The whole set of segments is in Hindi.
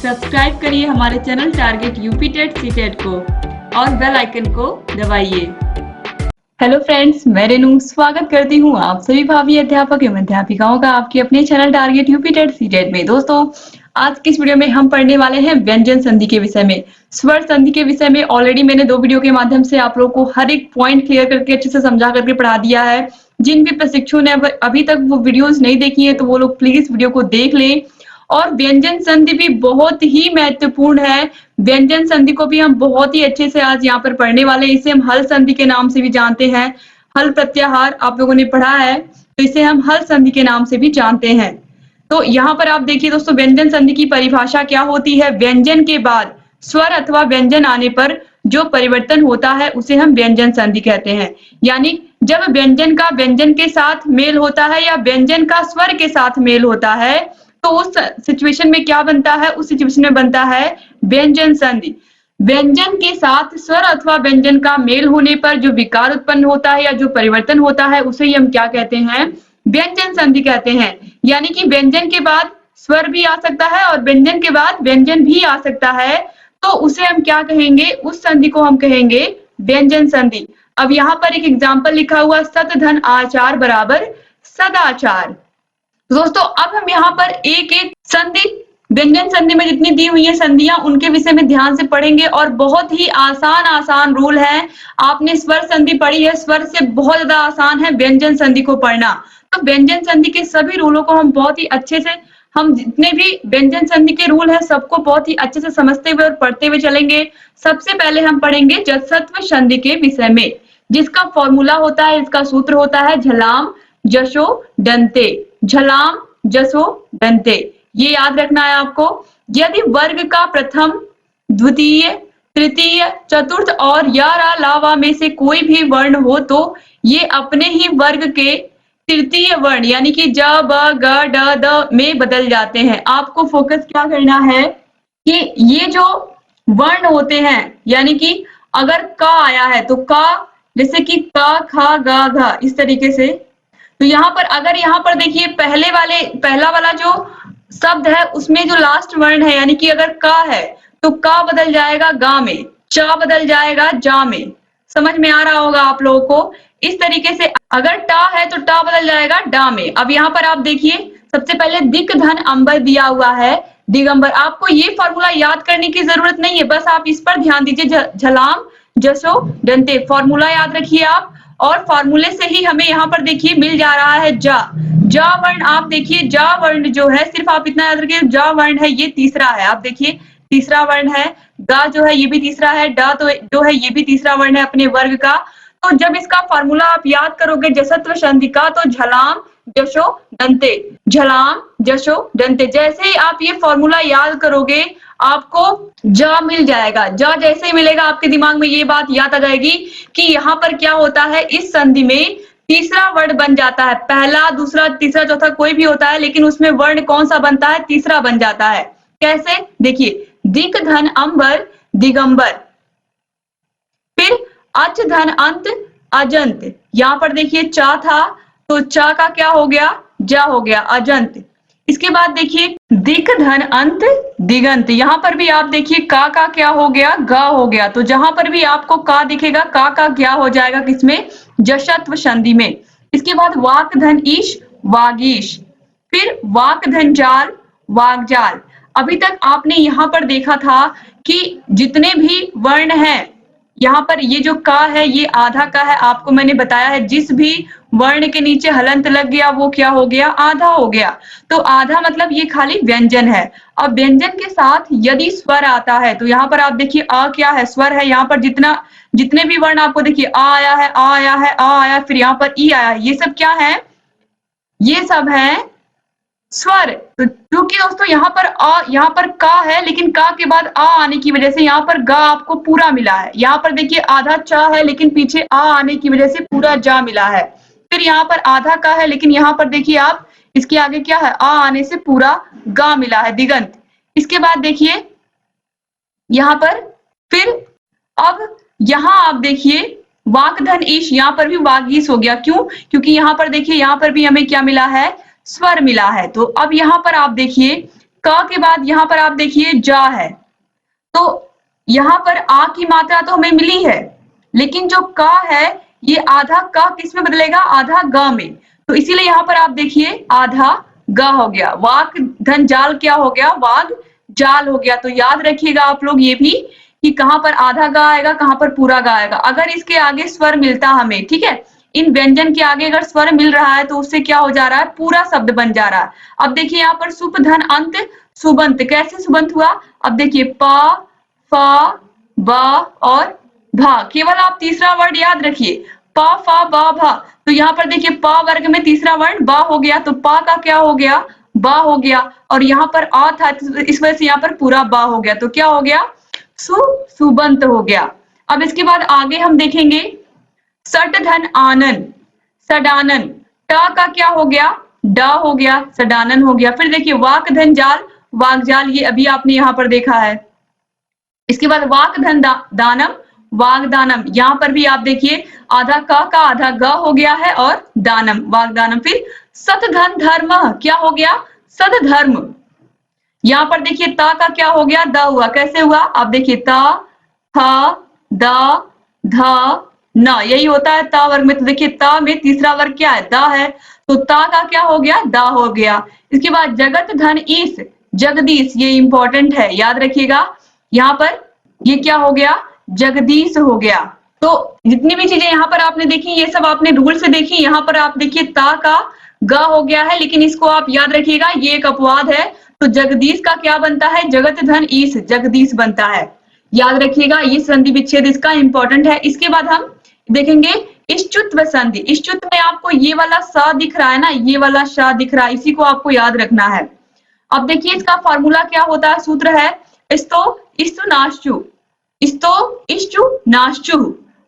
सब्सक्राइब करिए हमारे channel target UP TET CTET को और बेल आइकन को दबाइए। हेलो फ्रेंड्स, मैं रेनू स्वागत करती हूँ आप सभी भावी अध्यापक एवं अध्यापिकाओं का आपके अपने channel target UP TET CTET में। दोस्तों, आज की इस वीडियो में हम पढ़ने वाले हैं व्यंजन संधि के विषय में। स्वर संधि के विषय में ऑलरेडी मैंने 2 वीडियो के माध्यम से आप लोगों को हर एक पॉइंट क्लियर करके अच्छे से समझा करके पढ़ा दिया है। जिन भी प्रशिक्षु ने अभी तक वो वीडियोस नहीं देखी है तो वो लोग प्लीज वीडियो को देख लें। और व्यंजन संधि भी बहुत ही महत्वपूर्ण है। व्यंजन संधि को भी हम बहुत ही अच्छे से आज यहाँ पर पढ़ने वाले हैं। इसे हम हल संधि के नाम से भी जानते हैं। हल प्रत्याहार आप लोगों ने पढ़ा है तो इसे हम हल संधि के नाम से भी जानते हैं। तो यहाँ पर आप देखिए दोस्तों, व्यंजन संधि की परिभाषा क्या होती है। व्यंजन के बाद स्वर अथवा व्यंजन आने पर जो परिवर्तन होता है उसे हम व्यंजन संधि कहते हैं। यानी जब व्यंजन का व्यंजन के साथ मेल होता है या व्यंजन का स्वर के साथ मेल होता है तो उस सिचुएशन में क्या बनता है, उस सिचुएशन में बनता है व्यंजन संधि। व्यंजन के साथ स्वर अथवा व्यंजन का मेल होने पर जो विकार उत्पन्न होता है या जो परिवर्तन होता है उसे ही हम क्या कहते हैं, व्यंजन संधि कहते हैं। यानी कि व्यंजन के बाद स्वर भी आ सकता है और व्यंजन के बाद व्यंजन भी आ सकता है तो उसे हम क्या कहेंगे, उस संधि को हम कहेंगे व्यंजन संधि। अब यहाँ पर एक एग्जाम्पल लिखा हुआ, सत धन आचार बराबर सदाचार। दोस्तों, अब हम यहाँ पर एक एक संधि, व्यंजन संधि में जितनी दी हुई है संधियां उनके विषय में ध्यान से पढ़ेंगे और बहुत ही आसान रूल है। आपने स्वर संधि पढ़ी है, स्वर से बहुत ज्यादा आसान है व्यंजन संधि को पढ़ना। तो व्यंजन संधि के सभी रूलों को हम बहुत ही अच्छे से, हम जितने भी व्यंजन संधि के रूल है सबको बहुत ही अच्छे से समझते हुए और पढ़ते हुए चलेंगे। सबसे पहले हम पढ़ेंगे जसत्व संधि के विषय में, जिसका फॉर्मूला होता है, इसका सूत्र होता है झलाम जशो दंते। झलाम जसो दंते, ये याद रखना है आपको। यदि वर्ग का प्रथम, द्वितीय, तृतीय, चतुर्थ और या रा लावा में से कोई भी वर्ण हो तो ये अपने ही वर्ग के तृतीय वर्ण यानी कि ज ब ग ड द में बदल जाते हैं। आपको फोकस क्या करना है कि ये जो वर्ण होते हैं, यानी कि अगर क आया है तो क, जैसे कि क ख ग घ, इस तरीके से। तो यहाँ पर अगर यहाँ पर देखिए पहला वाला जो शब्द है उसमें जो लास्ट वर्ण है, यानी कि अगर क है तो क बदल जाएगा गा में, च बदल जाएगा जा में। समझ में आ रहा होगा आप लोगों को। इस तरीके से अगर टा है तो टा बदल जाएगा डा में। अब यहाँ पर आप देखिए, सबसे पहले दिक धन अंबर दिया हुआ है दिगंबर। आपको ये फॉर्मूला याद करने की जरूरत नहीं है, बस आप इस पर ध्यान दीजिए। झलाम जसो दंते, फॉर्मूला याद रखिए आप। और फॉर्मूले से ही हमें यहाँ पर देखिए मिल जा रहा है जा। जा वर्ण आप देखिए, जा वर्ण जो है सिर्फ आप इतना याद रखिए, जा वर्ण है ये तीसरा है। आप देखिए तीसरा वर्ण है। गा जो है ये भी तीसरा है। डा तो जो है ये भी तीसरा वर्ण है अपने वर्ग का। तो जब इसका फॉर्मूला आप याद करोगे जसत्व संधि का तो झलाम जशो दंते, झलाम जशो दंते। जैसे ही आप ये फॉर्मूला याद करोगे आपको जा मिल जाएगा। जा जैसे ही मिलेगा आपके दिमाग में ये बात याद आ जाएगी कि यहाँ पर क्या होता है, इस संधि में तीसरा वर्ण बन जाता है। पहला, दूसरा, तीसरा, चौथा कोई भी होता है लेकिन उसमें वर्ण कौन सा बनता है, तीसरा बन जाता है। कैसे, देखिए दिक धन अंबर दिगंबर, फिर अच धन अंत अजंत। यहाँ पर देखिए चा था तो चा का क्या हो गया, जा हो गया, अजंत। इसके बाद देखिए दिक धन अंत दिगंत, यहाँ पर भी आप देखिए का क्या हो गया, गा हो गया। तो जहां पर भी आपको का दिखेगा का क्या हो जाएगा, किसमें, जशत्व संधि में। इसके बाद वाक धन ईश वागीश, फिर वाक धन जाल वागजाल। अभी तक आपने यहाँ पर देखा था कि जितने भी वर्ण हैं, यहाँ पर ये जो का है ये आधा का है। आपको मैंने बताया है जिस भी वर्ण के नीचे हलंत लग गया वो क्या हो गया, आधा हो गया। तो आधा मतलब ये खाली व्यंजन है। अब व्यंजन के साथ यदि स्वर आता है तो यहाँ पर आप देखिए अ क्या है, स्वर है। यहाँ पर जितने भी वर्ण आपको देखिए आ आया है, आ आया है, आ आया, फिर यहाँ पर ई आया है, ये सब क्या है, ये सब है स्वर। तो क्योंकि दोस्तों यहाँ पर का है लेकिन का के बाद आ आने की वजह से यहाँ पर गा आपको पूरा मिला है। यहाँ पर देखिए आधा चा है लेकिन पीछे आ आने की वजह से पूरा जा मिला है। फिर यहाँ पर आधा का है लेकिन यहाँ पर देखिए आप इसके आगे क्या है, आ आने से पूरा गा मिला है, दिगंत। इसके बाद देखिए यहाँ पर फिर अब यहाँ आप देखिए वाकधन ईश, यहाँ पर भी वागीश हो गया। क्यों, क्योंकि यहाँ पर देखिए यहाँ पर भी हमें क्या मिला है, स्वर मिला है। तो अब यहाँ पर आप देखिए क के बाद यहाँ पर आप देखिए जा है, तो यहाँ पर आ की मात्रा तो हमें मिली है, लेकिन जो क है ये आधा क किस में बदलेगा, आधा ग में। तो इसीलिए यहाँ पर आप देखिए आधा ग हो गया। वाक धन जाल क्या हो गया, वाग जाल हो गया। तो याद रखिएगा आप लोग ये भी कि कहाँ पर आधा ग आएगा, कहाँ पर पूरा ग आएगा। अगर इसके आगे स्वर मिलता हमें, ठीक है, इन व्यंजन के आगे अगर स्वर मिल रहा है तो उससे क्या हो जा रहा है, पूरा शब्द बन जा रहा है। अब देखिए यहाँ पर सुप धन अंत सुबंत, कैसे सुबंत हुआ, अब देखिए प फ ब और भ। केवल आप तीसरा वर्ड याद रखिए, प फ ब भ। तो यहाँ पर देखिए प वर्ग में तीसरा वर्ण ब हो गया, तो प का क्या हो गया, ब हो गया। और यहाँ पर अ था, इस वजह से यहाँ पर पूरा ब हो गया। तो क्या हो गया, सुबंत हो गया। अब इसके बाद आगे हम देखेंगे सट धन आनन, सडानन। ट का क्या हो गया, ड हो गया, सडानन हो गया। फिर देखिए वाक धन जाल, वागजाल, ये अभी आपने यहाँ पर देखा है। इसके बाद वाक धन दानम, वागदानम। यहाँ पर भी आप देखिए आधा क का आधा ग हो गया है और दानम, वागदानम। फिर सत धन धर्म, क्या हो गया, सद धर्म। यहाँ पर देखिए ता का क्या हो गया, द हुआ। कैसे हुआ, आप देखिए ता थ द ध न, यही होता है ता वर्ग में। तो देखिए ता में तीसरा वर्ग क्या है, द है, तो ता का क्या हो गया, द हो गया। इसके बाद जगत धन ईस, जगदीश, ये इंपॉर्टेंट है, याद रखिएगा। यहाँ पर ये क्या हो गया, जगदीश हो गया। तो जितनी भी चीजें यहाँ पर आपने देखी ये सब आपने रूल से देखी। यहाँ पर आप देखिए ता का ग हो गया है, लेकिन इसको आप याद रखिएगा ये एक अपवाद है। तो जगदीश का क्या बनता है, जगत धन ईश, जगदीश बनता है। याद रखिएगा ये संधि विच्छेद इसका इंपॉर्टेंट है। इसके बाद हम देखेंगे इष्टुत्व संधि। इष्टुत्व में आपको ये वाला स दिख रहा है ना, ये वाला श दिख रहा है, इसी को आपको याद रखना है। अब देखिए इसका फॉर्मूला क्या होता है, सूत्र है इस्तो इष्टु नाश्चु, इस्तो इष्टु नाश्चु।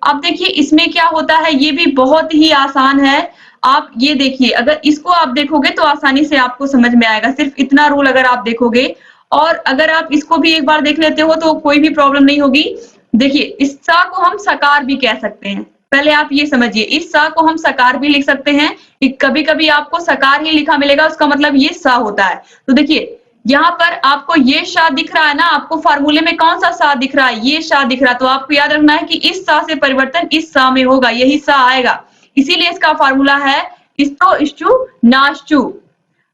अब देखिए इसमें क्या होता है, ये भी बहुत ही आसान है। आप ये देखिए, अगर इसको आप देखोगे तो आसानी से आपको समझ में आएगा। सिर्फ इतना रूल अगर आप देखोगे, और अगर आप इसको भी एक बार देख लेते हो तो कोई भी प्रॉब्लम नहीं होगी। देखिए इस सा को हम सकार भी कह सकते हैं। पहले आप ये समझिए, इस सा को हम सकार भी लिख सकते हैं कि कभी कभी आपको सकार ही लिखा मिलेगा, उसका मतलब ये सा होता है। तो देखिए यहाँ पर आपको ये शा दिख रहा है ना, आपको फार्मूले में कौन सा सा दिख रहा है, ये शा दिख रहा है। तो आपको याद रखना है कि इस सा से परिवर्तन इस सा में होगा, यही सा आएगा। इसीलिए इसका फार्मूला है इस्तो इष्टु नाश्चु।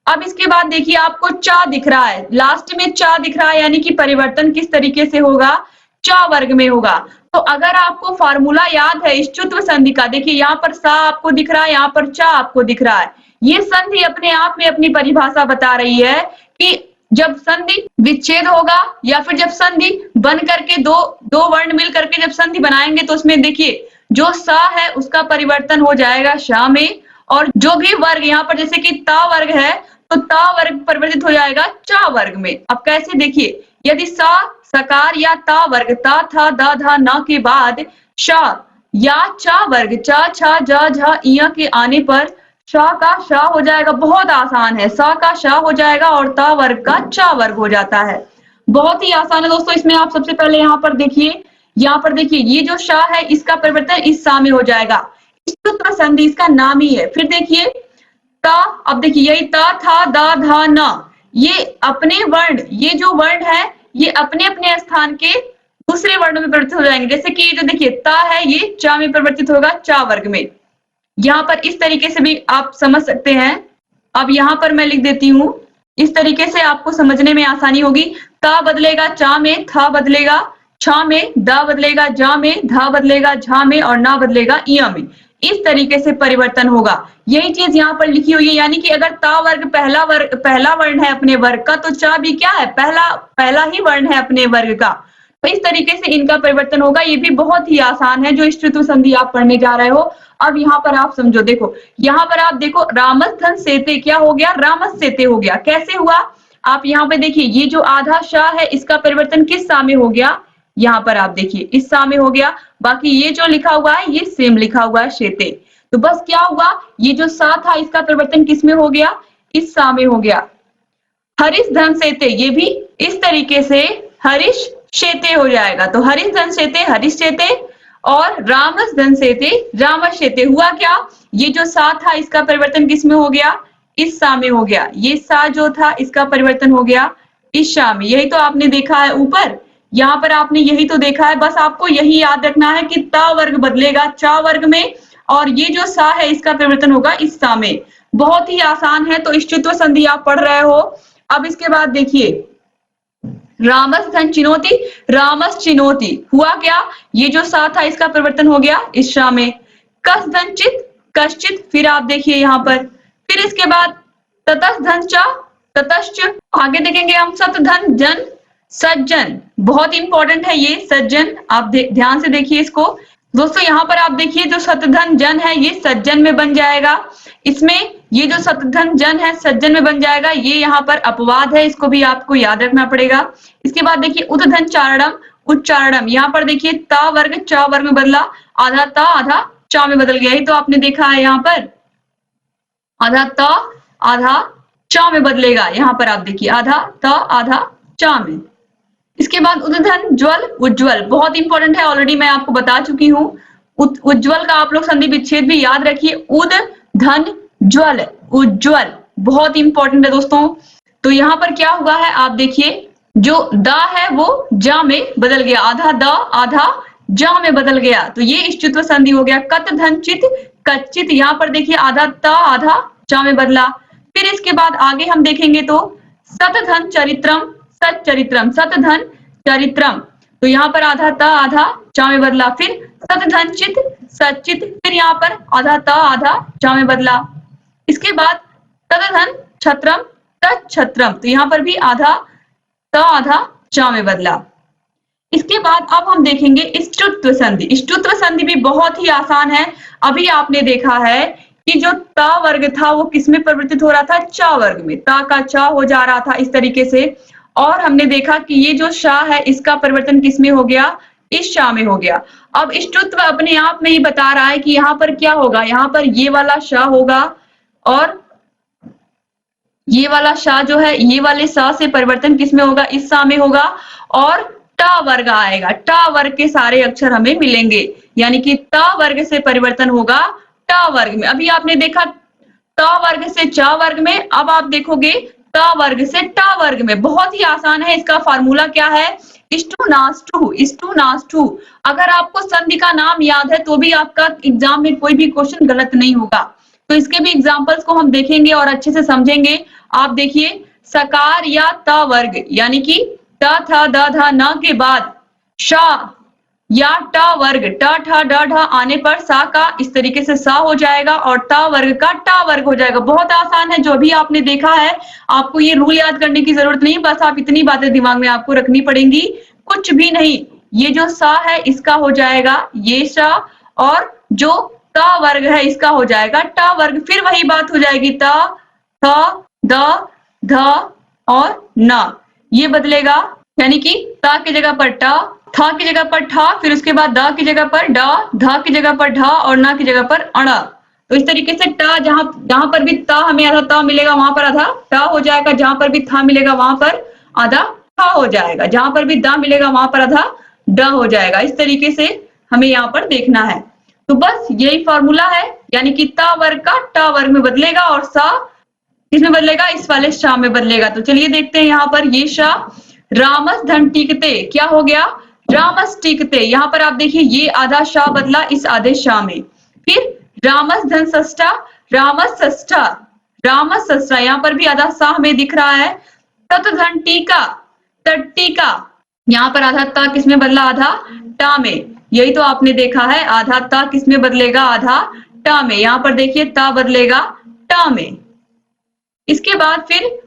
अब इसके बाद देखिए आपको चा दिख रहा है, लास्ट में चा दिख रहा है, यानी कि परिवर्तन किस तरीके से होगा, चा वर्ग में होगा। तो अगर आपको फार्मूला याद है इष्टुत्व संधि का, देखिए यहाँ पर सा आपको दिख रहा है, यहाँ पर चा आपको दिख रहा है। ये संधि अपने आप में अपनी परिभाषा बता रही है कि जब संधि विच्छेद होगा या फिर जब संधि बन करके दो वर्ण मिल करके जब संधि बनाएंगे, तो उसमें देखिए जो सा है उसका परिवर्तन हो जाएगा शा में, और जो भी वर्ग यहाँ पर जैसे कि ता वर्ग है तो ता वर्ग परिवर्तित हो जाएगा चा वर्ग में। अब कैसे, देखिए यदि सा सकार या ता वर्ग ता था दा धा न के बाद शा या चा वर्ग चा छा जा झा इया के आने पर शा का शा हो जाएगा। बहुत आसान है, सा का शा हो जाएगा और ता वर्ग का चा वर्ग हो जाता है। बहुत ही आसान है दोस्तों। इसमें आप सबसे पहले यहाँ पर देखिए, यहाँ पर देखिए ये जो शा है इसका परिवर्तन इस सा में हो जाएगा। इष्टुत्व संधि इसका नाम ही है। फिर देखिए ता, अब देखिए यही ता था दा धा न, ये अपने वर्ण, ये जो वर्ण है ये अपने अपने स्थान के दूसरे वर्णों में परिवर्तित हो जाएंगे। जैसे कि ये जो देखिए ता है ये चा में परिवर्तित होगा चा वर्ग में। यहाँ पर इस तरीके से भी आप समझ सकते हैं। अब यहाँ पर मैं लिख देती हूँ, इस तरीके से आपको समझने में आसानी होगी। ता बदलेगा चा में, था बदलेगा छा में, दा बदलेगा जा में, धा बदलेगा झा में और ना बदलेगा इया में। इस तरीके से परिवर्तन होगा। यही चीज यहाँ पर लिखी हुई है, यानी कि अगर ता वर्ग पहला वर्ण है अपने वर्ग का, तो चा भी क्या है, पहला ही वर्ण है अपने वर्ग का। तो इस तरीके से इनका परिवर्तन होगा। ये भी बहुत ही आसान है जो इष्टुत्व संधि आप पढ़ने जा रहे हो। अब यहाँ पर आप समझो, देखो यहाँ पर आप देखो रामस धन सेते क्या हो गया, रामस सेते हो गया। कैसे हुआ, आप यहाँ पे देखिए ये जो आधा शा है इसका परिवर्तन किस सा में हो गया, यहाँ पर आप देखिए इस सा में हो गया। बाकी ये जो लिखा हुआ है ये सेम लिखा हुआ है शेते। तो बस क्या हुआ, ये जो सा था इसका परिवर्तन किस में हो गया, इस सा में हो गया। हरीश धन सेते, ये भी इस तरीके से हरीश शेते हो जाएगा। तो हरीश धन सेते हरीश शेते और रामस धन सेते रामस शेते। हुआ क्या, ये जो सा था इसका परिवर्तन किस में हो गया, इस सा में हो गया। ये सा जो था इसका परिवर्तन हो गया इस शा में। यही तो आपने देखा है ऊपर, यहाँ पर आपने यही तो देखा है। बस आपको यही याद रखना है कि ता वर्ग बदलेगा चा वर्ग में, और ये जो सा है इसका परिवर्तन होगा इस सा में। बहुत ही आसान है, तो इष्टुत्व संधि आप पढ़ रहे हो। अब इसके बाद देखिए, रामस धन चिनोती, रामस चिनोती हुआ क्या, ये जो सा था इसका परिवर्तन हो गया इस शा में। कस धन चित, कश्चित, फिर आप देखिए यहाँ पर, फिर इसके बाद ततस धन चा, ततश्च, आगे देखेंगे हम सत धन जन, सज्जन। बहुत इंपॉर्टेंट है ये सज्जन, आप ध्यान से देखिए इसको दोस्तों। यहाँ पर आप देखिए जो सतधन जन है ये सज्जन में बन जाएगा। इसमें ये जो सतधन जन है सज्जन में बन जाएगा, ये यहाँ पर अपवाद है, इसको भी आपको याद रखना पड़ेगा। इसके बाद देखिए उदधन चारणम, उच्चारणम, यहाँ पर देखिए ता वर्ग चा वर्ग में बदला, आधा ता आधा चा में बदल गया। ये तो आपने देखा है, यहाँ पर आधा ता आधा चा में बदलेगा। यहाँ पर आप देखिए आधा ता आधा चा में। इसके बाद उद्धन ज्वल, उज्ज्वल, बहुत इंपॉर्टेंट है, ऑलरेडी मैं आपको बता चुकी हूँ। उज्ज्वल का आप लोग संधि विच्छेद भी याद रखिए, उद धन ज्वल, उज्ज्वल, बहुत इंपॉर्टेंट है दोस्तों। तो यहाँ पर क्या हुआ है आप देखिए, जो दा है वो जा में बदल गया, आधा दा आधा जा में बदल गया, तो ये इष्टुत्व संधि हो गया। कत धन चित, कच्चित, यहाँ पर देखिए आधा ता आधा चा में बदला। फिर इसके बाद आगे हम देखेंगे तो सत धन चरित्रम, सच्चरित्रम, सत धन चरित्रम, तो यहाँ पर आधा ता आधा चा में बदला। फिर सत धन चित, सचित, फिर यहाँ पर आधा ता आधा चा में बदला। इसके बाद तद धन छत्रम, तच्छत्रम, तो यहाँ पर भी आधा ता आधा चा में बदला। इसके बाद अब हम देखेंगे इष्टुत्व संधि। इष्टुत्व संधि भी बहुत ही आसान है। अभी आपने देखा है कि जो ता वर्ग था वो किस में परिवर्तित हो रहा था, चा वर्ग में, ता का चा हो जा रहा था इस तरीके से। और हमने देखा कि ये जो शा है इसका परिवर्तन किस में हो गया, इस शा में हो गया। अब इष्टुत्व अपने आप में ही बता रहा है कि यहाँ पर क्या होगा, यहाँ पर ये वाला शा होगा और ये वाला शा जो है ये वाले सा से परिवर्तन किस में होगा, इस सा में होगा, और टा वर्ग आएगा। टा वर्ग के सारे अक्षर हमें मिलेंगे, यानी कि ता वर्ग से परिवर्तन होगा टा वर्ग में। अभी आपने देखा ता वर्ग से चा वर्ग में, अब आप देखोगे ता वर्ग से टा वर्ग में। बहुत ही आसान है, इसका फार्मूला क्या है, इष्टू नास्टू, इष्टू नास्टू। अगर आपको संधि का नाम याद है तो भी आपका एग्जाम में कोई भी क्वेश्चन गलत नहीं होगा। तो इसके भी एग्जाम्पल्स को हम देखेंगे और अच्छे से समझेंगे। आप देखिए सकार या ता वर्ग, यानी कि टा था दा धा ना के बाद शा या टा वर्ग, टा ठा डा ढा आने पर सा का इस तरीके से सा हो जाएगा और टा वर्ग का टा वर्ग हो जाएगा। बहुत आसान है, जो भी आपने देखा है आपको ये रूल याद करने की जरूरत नहीं, बस आप इतनी बातें दिमाग में आपको रखनी पड़ेंगी, कुछ भी नहीं। ये जो सा है इसका हो जाएगा ये सा, और जो ता वर्ग है इसका हो जाएगा टा वर्ग। फिर वही बात हो जाएगी, ता था द ध और ना, ये बदलेगा, यानी कि ता की जगह पर टा, था की जगह पर ठा, फिर उसके बाद दा की जगह पर डा, धा की जगह पर ढा और ना की जगह पर अड़ा। तो इस तरीके से टा जहां पर भी ता हमें आधा ता मिलेगा वहां पर आधा टा हो जाएगा, जहां पर भी था मिलेगा वहां पर आधा ठा हो जाएगा, जहां पर भी दा मिलेगा वहां पर आधा ड हो जाएगा। इस तरीके से हमें यहाँ पर देखना है। तो बस यही फॉर्मूला है, यानी कि ता वर्ग का टा वर्ग में बदलेगा और सा किसमें बदलेगा, इस वाले शा में बदलेगा। तो चलिए देखते हैं यहाँ पर ये शा, रामस धन टीकते, क्या हो गया, रामस टीकते। यहाँ पर आप देखिए ये आधा शा बदला इस आधे शा में। फिर रामस धन सष्टा, रामस सष्टा, रामस सष्टा, यहाँ पर भी आधा सा हमें दिख रहा है। तत धन टीका, तट्टिका, यहाँ पर आधा ता किसमें बदला, आधा टा में। यही तो आपने देखा है, आधा ता किसमें बदलेगा, आधा टा में। यहाँ पर देखिए ता बदलेगा टा में। इसके बाद फिर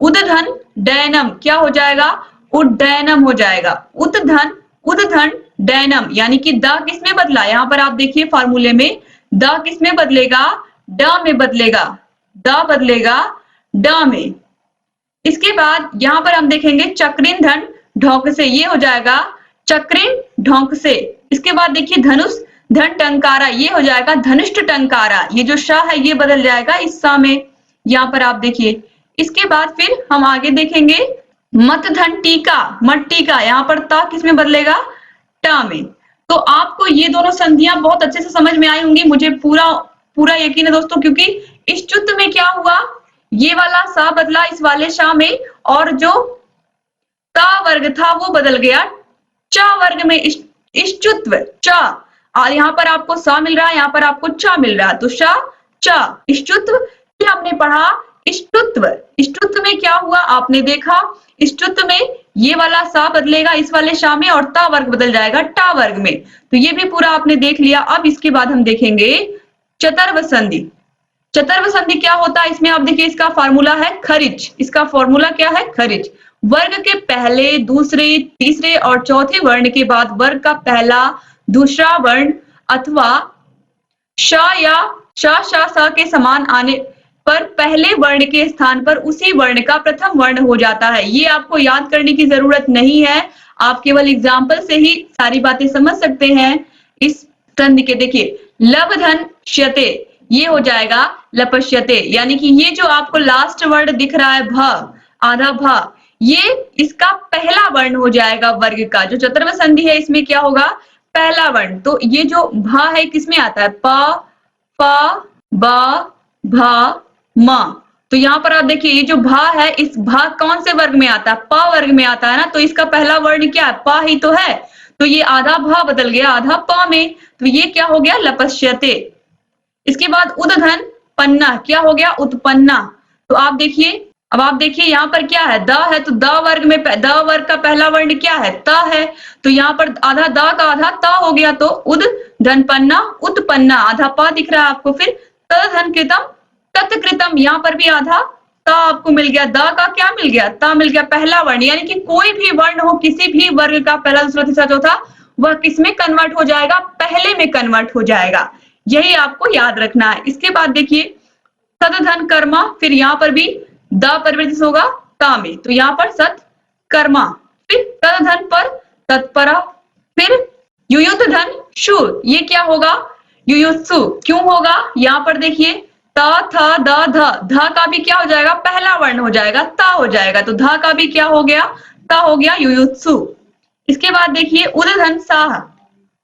उदधन डैनम, क्या हो जाएगा, उड्डैनम हो जाएगा। उदधन डैनम, यानी कि दा किसमें बदला, यहाँ पर आप देखिए फार्मूले में दा किसमें बदलेगा, डा में बदलेगा, दा बदलेगा डा में। इसके बाद यहाँ पर हम देखेंगे चक्रिन धन ढोक से, ये हो जाएगा चक्रिन ढोक से। इसके बाद देखिए धनुष धन टंकारा, ये हो जाएगा धनुष्ट टंकारा। ये जो शा है ये बदल जाएगा इस सा में, यहाँ पर आप देखिए। इसके बाद फिर हम आगे देखेंगे मत धन टीका, मत टीका, यहाँ पर ता किसमें बदलेगा, टा में। तो आपको ये दोनों संधियां बहुत अच्छे से समझ में आई होंगी, मुझे पूरा यकीन है दोस्तों, क्योंकि इस चुत्त में क्या हुआ, ये वाला सा बदला इस वाले शा में, और जो ता वर्ग था वो बदल गया चा वर्ग में। इष्टुत्व चा, और यहाँ पर आपको सा मिल रहा है, यहाँ पर आपको चा मिल रहा है, तो शा चा इष्टुत्व। फिर हमने पढ़ा इष्टुत्व। इष्टुत्व में क्या हुआ आपने देखा, इष्टुत्व में ये वाला सा बदलेगा इस वाले शा में, और ता वर्ग बदल जाएगा टा वर्ग में। तो ये भी पूरा आपने देख लिया। अब इसके बाद हम देखेंगे चतुर्व संधि। चतुर्व संधि क्या होता है, इसमें आप देखिए इसका फार्मूला है खरिच। इसका फॉर्मूला क्या है, खरिच। वर्ग के पहले, दूसरे, तीसरे और चौथे वर्ण के बाद वर्ग का पहला, दूसरा वर्ण अथवा श या श श स के समान आने पर पहले वर्ण के स्थान पर उसी वर्ण का प्रथम वर्ण हो जाता है। ये आपको याद करने की जरूरत नहीं है, आप केवल एग्जाम्पल से ही सारी बातें समझ सकते हैं। इस संधि के देखिए लबधन श्यते, ये हो जाएगा लपश्यते, यानी कि ये जो आपको लास्ट वर्ड दिख रहा है भ, आधा भ, ये इसका पहला वर्ण हो जाएगा वर्ग का। जो चतुर्व संधि है इसमें क्या होगा, पहला वर्ण। तो ये जो भ है किसमें आता है, प प ब भ म। तो यहाँ पर आप देखिए ये जो भा है, इस भा कौन से वर्ग में आता है, प वर्ग में आता है ना, तो इसका पहला वर्ण क्या है, प ही तो है। तो ये आधा भा बदल गया आधा प में, तो ये क्या हो गया, लपश्यते। इसके बाद उदघन पन्ना, क्या हो गया, उत्पन्ना। तो आप देखिए, अब आप देखिए यहाँ पर क्या है, द है, तो द वर्ग में द वर्ग का पहला वर्ण क्या है, त है। तो यहाँ पर आधा द का आधा त हो गया, तो उद धन पन्ना उत्पन्ना, आधा प दिख रहा है आपको। फिर त धन कृतम तत्कृतम, यहाँ पर भी आधा त आपको मिल गया। द का क्या मिल गया, त मिल गया, पहला वर्ण। यानी कि कोई भी वर्ण हो किसी भी वर्ग का, पहला, दूसरा, तीसरा, चौथा, वह किसमें कन्वर्ट हो जाएगा, पहले में कन्वर्ट हो जाएगा। यही आपको याद रखना है। इसके बाद देखिए सतधन कर्मा, फिर यहाँ पर भी द परिवर्तित होगा ता में, तो यहाँ पर सत कर्मा। फिर तदधन पर तत्परा, फिर युयुत धन शु, ये क्या होगा, युयुत्सु। क्यों होगा, यहाँ पर देखिए त थ द ध, ध का भी क्या हो जाएगा, पहला वर्ण हो जाएगा, ता हो जाएगा, तो ध का भी क्या हो गया, ता हो गया, युयुत्सु। इसके बाद देखिए उदधन साह,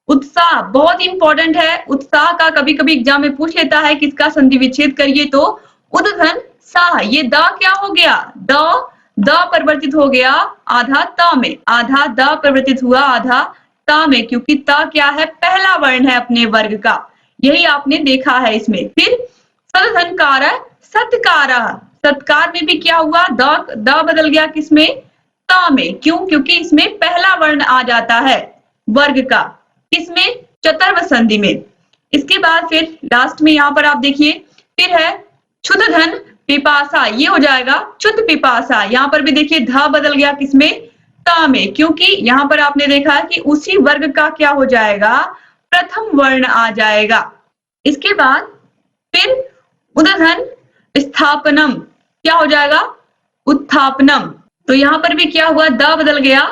उत्साह बहुत इंपॉर्टेंट है। उत्साह का कभी कभी एग्जाम में पूछ लेता है किसका संधि विच्छेद करिए, तो उदधन साह, ये द क्या हो गया, द परिवर्तित हो गया आधा त में, आधा द परिवर्तित हुआ आधा ता में, क्योंकि त क्या है, पहला वर्ण है अपने वर्ग का। यही आपने देखा है इसमें। फिर सदधनकार सत्कार, सत्कार में भी क्या हुआ, द बदल गया किसमें, ता में। क्यों, क्योंकि इसमें पहला वर्ण आ जाता है वर्ग का, किसमें, चतुर्व संधि में। इसके बाद फिर लास्ट में यहाँ पर आप देखिए फिर है क्षुध धन पिपासा, ये हो जाएगा क्षुध पिपासा। यहाँ पर भी देखिए ध बदल गया किसमें, ता में, क्योंकि यहाँ पर आपने देखा कि उसी वर्ग का क्या हो जाएगा, प्रथम वर्ण आ जाएगा। इसके बाद फिर उदधन स्थापनम, क्या हो जाएगा, उत्थापनम। तो यहाँ पर भी क्या हुआ, द बदल गया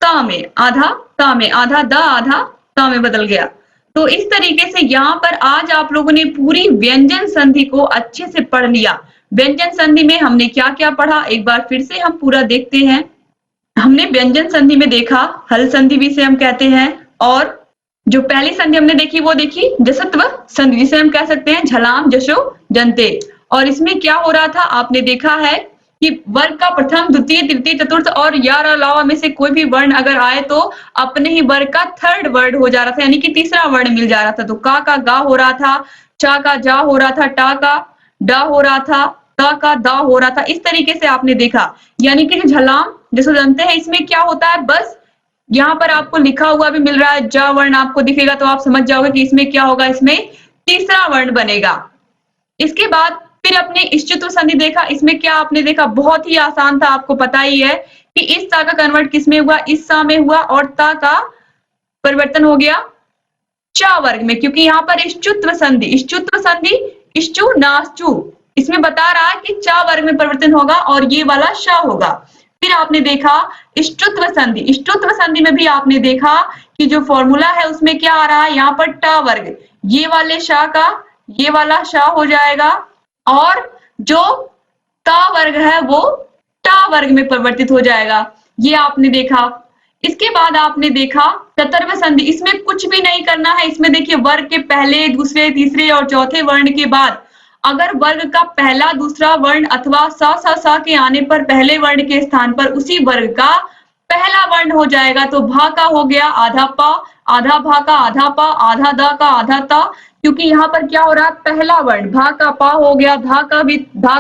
ता में, आधा ता में, आधा द आधा ता में बदल गया। तो इस तरीके से यहाँ पर आज आप लोगों ने पूरी व्यंजन संधि को अच्छे से पढ़ लिया। व्यंजन संधि में हमने क्या क्या पढ़ा, एक बार फिर से हम पूरा देखते हैं। हमने व्यंजन संधि में देखा हल संधि भी से हम कहते हैं, और जो पहली संधि हमने देखी वो देखी जसत्व संधि, जिसे हम कह सकते हैं झलाम जशो जंते। और इसमें क्या हो रहा था, आपने देखा है कि वर्ग का प्रथम, द्वितीय, तृतीय, चतुर्थ और यार अलावा में से कोई भी वर्ण अगर आए तो अपने ही वर्ग का थर्ड वर्ड हो जा रहा था, यानी कि तीसरा वर्ण मिल जा रहा था। तो का गा हो रहा था, चा का जा हो रहा था, टा का डा हो रहा था, ता का दा हो रहा था। इस तरीके से आपने देखा, यानी कि झलाम जैसे जानते हैं इसमें क्या होता है, बस यहाँ पर आपको लिखा हुआ भी मिल रहा है, ज वर्ण आपको दिखेगा तो आप समझ जाओगे कि इसमें क्या होगा, इसमें तीसरा वर्ण बनेगा। इसके बाद फिर अपने इष्टत्व संधि देखा, इसमें क्या आपने देखा, बहुत ही आसान था, आपको पता ही है कि इस ता का कन्वर्ट किसमें हुआ, इस सा में हुआ, और ता का परिवर्तन हो गया चा वर्ग में, क्योंकि यहाँ पर इष्टत्व संधि इष्टु नाश्चु, इसमें बता रहा है कि चा वर्ग में परिवर्तन होगा और ये वाला शा होगा। फिर आपने देखा इष्टत्व संधि में भी आपने देखा कि जो फॉर्मूला है उसमें क्या आ रहा है, यहाँ पर टा वर्ग, ये वाले शा का ये वाला शा हो जाएगा, और जो ता वर्ग है वो टा वर्ग में परिवर्तित हो जाएगा। ये आपने देखा। इसके बाद आपने देखा चतुर्व संधि, इसमें कुछ भी नहीं करना है। इसमें देखिए वर्ग के पहले, दूसरे, तीसरे और चौथे वर्ण के बाद अगर वर्ग का पहला, दूसरा वर्ण अथवा सा के आने पर पहले वर्ण के स्थान पर उसी वर्ग का पहला वर्ण हो जाएगा। तो भा का हो गया आधा पा, आधा भा का आधा पा, आधा दा का आधा ता, क्योंकि यहाँ पर क्या हो रहा है, पहला वर्ण भा का पा हो गया, धा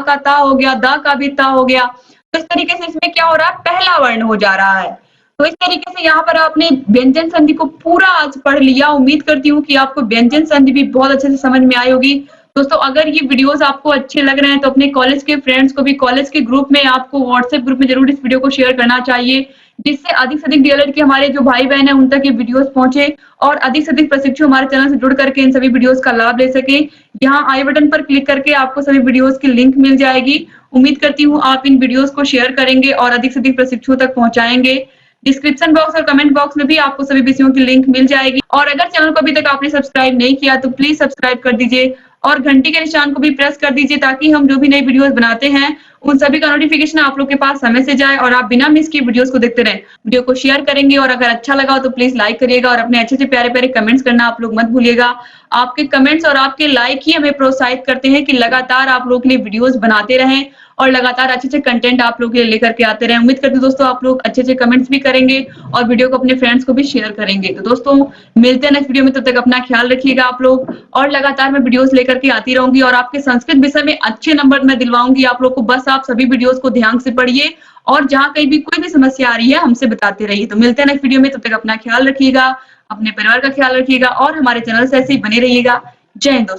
का ता हो गया, दा का भी ता हो गया। तो इस तरीके से इसमें क्या हो रहा है, पहला वर्ण हो जा रहा है। तो इस तरीके से यहाँ पर आपने व्यंजन संधि को पूरा आज पढ़ लिया। उम्मीद करती हूँ कि आपको व्यंजन संधि भी बहुत अच्छे से समझ में आई होगी। दोस्तों, अगर ये वीडियोस आपको अच्छे लग रहे हैं तो अपने कॉलेज के फ्रेंड्स को भी, कॉलेज के ग्रुप में, आपको व्हाट्सएप ग्रुप में जरूर इस वीडियो को शेयर करना चाहिए, जिससे अधिक से अधिक डीएलएड के हमारे जो भाई बहन है उन तक ये वीडियोस पहुंचे और अधिक से अधिक प्रशिक्षु हमारे चैनल से जुड़ करके इन सभी वीडियोस का लाभ ले सके। यहाँ आई बटन पर क्लिक करके आपको सभी वीडियोस की लिंक मिल जाएगी। उम्मीद करती हूँ आप इन वीडियोस को शेयर करेंगे और अधिक से अधिक प्रशिक्षुओं तक पहुंचाएंगे। डिस्क्रिप्शन बॉक्स और कमेंट बॉक्स में भी आपको सभी विषयों की लिंक मिल जाएगी। और अगर चैनल को अभी तक आपने सब्सक्राइब नहीं किया तो प्लीज सब्सक्राइब कर दीजिए और घंटी के निशान को भी प्रेस कर दीजिए, ताकि हम जो भी नई वीडियोस बनाते हैं उन सभी का नोटिफिकेशन आप लोग के पास समय से जाए और आप बिना मिस किए वीडियोस को देखते रहें। वीडियो को शेयर करेंगे और अगर अच्छा लगा हो तो प्लीज लाइक करिएगा और अपने अच्छे से प्यारे प्यारे कमेंट्स करना आप लोग मत भूलिएगा। आपके कमेंट्स और आपके लाइक ही हमें प्रोत्साहित करते हैं कि लगातार आप लोग के लिए वीडियोस बनाते रहें और लगातार अच्छे अच्छे कंटेंट आप लोग के लिए लेकर के आते रहें। उम्मीद करती हूँ दोस्तों आप लोग अच्छे अच्छे कमेंट्स भी करेंगे और वीडियो को अपने फ्रेंड्स को भी शेयर करेंगे। तो दोस्तों, मिलते हैं नेक्स्ट वीडियो में, तब तक अपना ख्याल रखिएगा आप लोग। और लगातार मैं वीडियोस लेकर के आती रहूंगी और आपके संस्कृत विषय में अच्छे नंबर मैं दिलवाऊंगी आप लोग को। बस आप सभी वीडियोस को ध्यान से पढ़िए और जहां कहीं भी कोई भी समस्या आ रही है हमसे बताते रहिए। तो मिलते हैं नेक्स्ट वीडियो में, तब तक अपना ख्याल रखिएगा, अपने परिवार का ख्याल रखिएगा और हमारे चैनल से ऐसे ही बने रहिएगा। जय हिंद दोस्तों।